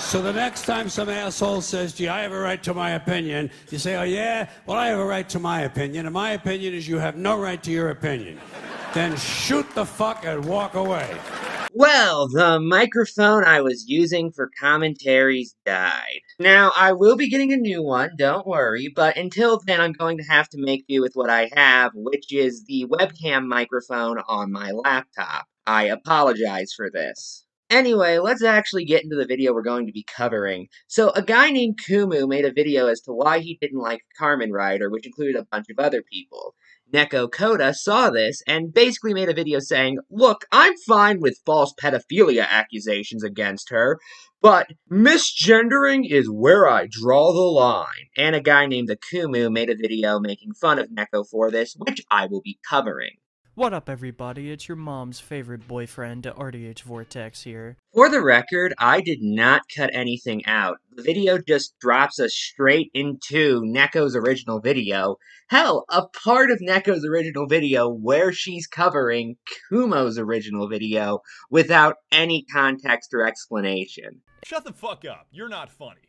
So the next time some asshole says, gee, I have a right to my opinion, you say, oh yeah? Well, I have a right to my opinion, and my opinion is you have no right to your opinion. Then shoot the fuck and walk away. Well, the microphone I was using for commentaries died. Now, I will be getting a new one, don't worry, but until then I'm going to have to make do with what I have, which is the webcam microphone on my laptop. I apologize for this. Anyway, let's actually get into the video we're going to be covering. So, a guy named Kumu made a video as to why he didn't like Kamen Rider, which included a bunch of other people. Neko Koda saw this and basically made a video saying, look, I'm fine with false pedophilia accusations against her, but misgendering is where I draw the line. And a guy named Akumu made a video making fun of Neko for this, which I will be covering. What up, everybody? It's your mom's favorite boyfriend, RDH Vortex here. For the record, I did not cut anything out. The video just drops us straight into Neko's original video. Hell, a part of Neko's original video where she's covering Kumo's original video without any context or explanation. Shut the fuck up. You're not funny.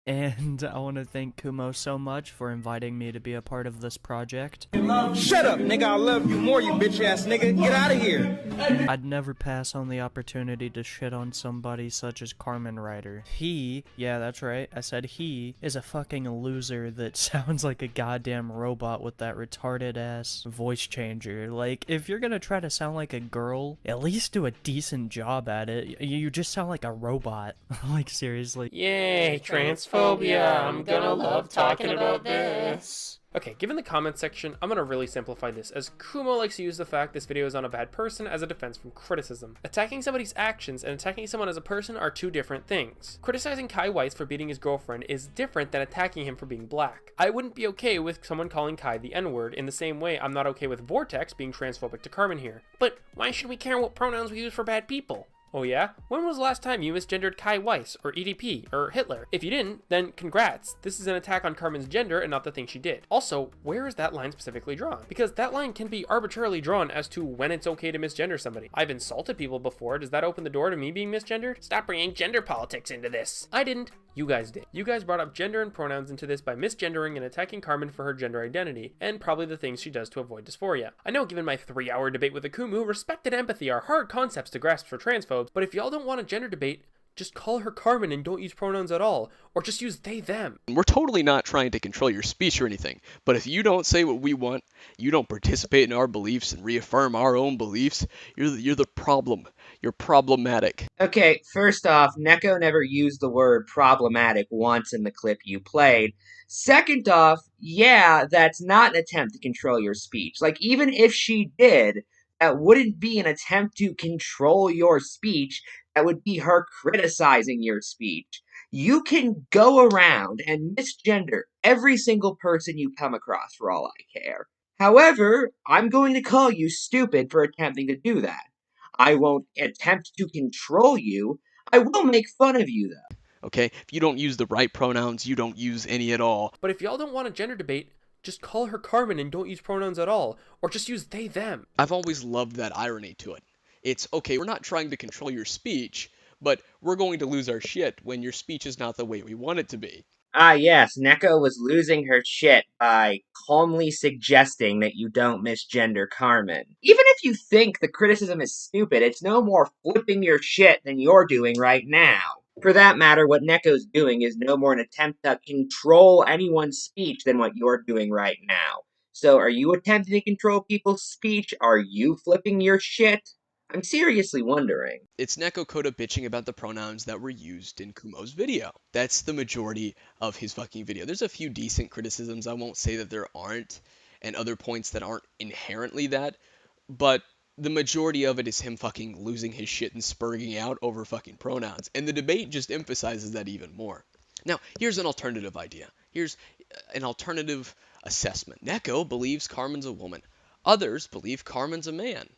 And I want to thank Kumo so much for inviting me to be a part of this project. Shut up, nigga. I love you more, you bitch ass nigga. Get out of here. I'd never pass on the opportunity to shit on somebody such as Kamen Rider. He, yeah, that's right, I said he, is a fucking loser that sounds like a goddamn robot with that retarded ass voice changer. Like, if you're gonna try to sound like a girl, at least do a decent job at it. You just sound like a robot. Like, seriously. Yay, transphobia. I'm gonna love talking about this. Okay, given the comments section, I'm gonna really simplify this, as Kumo likes to use the fact this video is on a bad person as a defense from criticism. Attacking somebody's actions and attacking someone as a person are two different things. Criticizing Kai Weiss for beating his girlfriend is different than attacking him for being black. I wouldn't be okay with someone calling Kai the N-word in the same way I'm not okay with Vortex being transphobic to Carmen here. But why should we care what pronouns we use for bad people? Oh yeah? When was the last time you misgendered Kai Weiss, or EDP, or Hitler? If you didn't, then congrats. This is an attack on Carmen's gender and not the thing she did. Also, where is that line specifically drawn? Because that line can be arbitrarily drawn as to when it's okay to misgender somebody. I've insulted people before. Does that open the door to me being misgendered? Stop bringing gender politics into this. I didn't. You guys did. You guys brought up gender and pronouns into this by misgendering and attacking Carmen for her gender identity, and probably the things she does to avoid dysphoria. I know given my 3-hour debate with Akumu, respect and empathy are hard concepts to grasp for transphobes, but if y'all don't want a gender debate, just call her Carmen and don't use pronouns at all, or just use they, them. We're totally not trying to control your speech or anything, but if you don't say what we want, you don't participate in our beliefs and reaffirm our own beliefs, you're the problem. You're problematic. Okay, first off, Neko never used the word problematic once in the clip you played. Second off, yeah, that's not an attempt to control your speech. Like, even if she did, that wouldn't be an attempt to control your speech. That would be her criticizing your speech. You can go around and misgender every single person you come across for all I care. However, I'm going to call you stupid for attempting to do that. I won't attempt to control you. I will make fun of you, though. Okay? If you don't use the right pronouns, you don't use any at all. But if y'all don't want a gender debate, just call her Carmen and don't use pronouns at all, or just use they, them. I've always loved that irony to it. It's, okay, we're not trying to control your speech, but we're going to lose our shit when your speech is not the way we want it to be. Ah yes, Neko was losing her shit by calmly suggesting that you don't misgender Carmen. Even if you think the criticism is stupid, it's no more flipping your shit than you're doing right now. For that matter, what Neko's doing is no more an attempt to control anyone's speech than what you're doing right now. So are you attempting to control people's speech? Are you flipping your shit? I'm seriously wondering. It's Neko Koda bitching about the pronouns that were used in Kumo's video. That's the majority of his fucking video. There's a few decent criticisms, I won't say that there aren't, and other points that aren't inherently that, but the majority of it is him fucking losing his shit and spurging out over fucking pronouns, and the debate just emphasizes that even more. Now, here's an alternative idea. Here's an alternative assessment. Neko believes Carmen's a woman. Others believe Carmen's a man,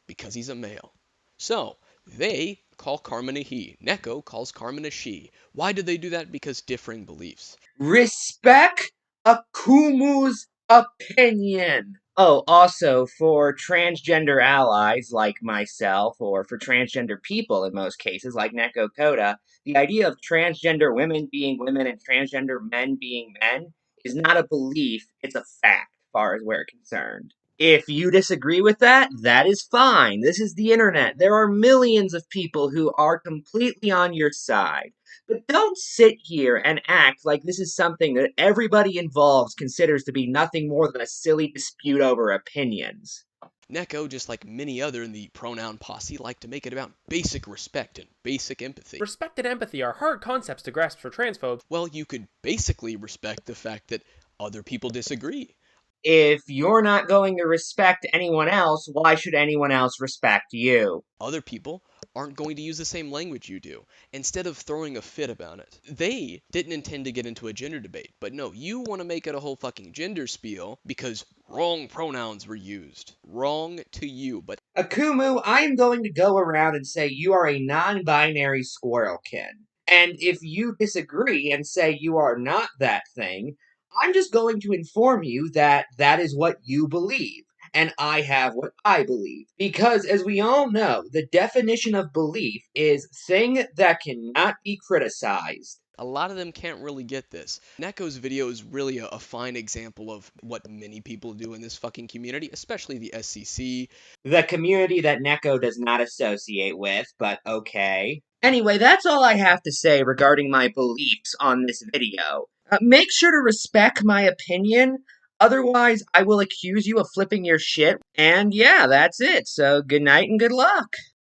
because he's a male. So, they call Carmen a he. Neko calls Carmen a she. Why did they do that? Because differing beliefs. Respect AKUMU'S opinion. Oh, also, for transgender allies like myself, or for transgender people in most cases, like Neko Koda, the idea of transgender women being women and transgender men being men is not a belief, it's a fact, as far as we're concerned. If you disagree with that, that is fine. This is the internet. There are millions of people who are completely on your side. But don't sit here and act like this is something that everybody involved considers to be nothing more than a silly dispute over opinions. Neko, just like many other in the pronoun posse, like to make it about basic respect and basic empathy. Respect and empathy are hard concepts to grasp for transphobes. Well, you could basically respect the fact that other people disagree. If you're not going to respect anyone else, why should anyone else respect you? Other people aren't going to use the same language you do. Instead of throwing a fit about it, they didn't intend to get into a gender debate. But no, you want to make it a whole fucking gender spiel because wrong pronouns were used. Wrong to you, but Akumu, I am going to go around and say you are a non-binary squirrelkin. And if you disagree and say you are not that thing, I'm just going to inform you that that is what you believe. And I have what I believe. Because, as we all know, the definition of belief is thing that cannot be criticized. a lot of them can't really get this. Neko's video is really a fine example of what many people do in this fucking community, especially the SCC. The community that Neko does not associate with, but okay. Anyway, that's all I have to say regarding my beliefs on this video. Make sure to respect my opinion, otherwise I will accuse you of flipping your shit. And yeah, that's it, so good night and good luck.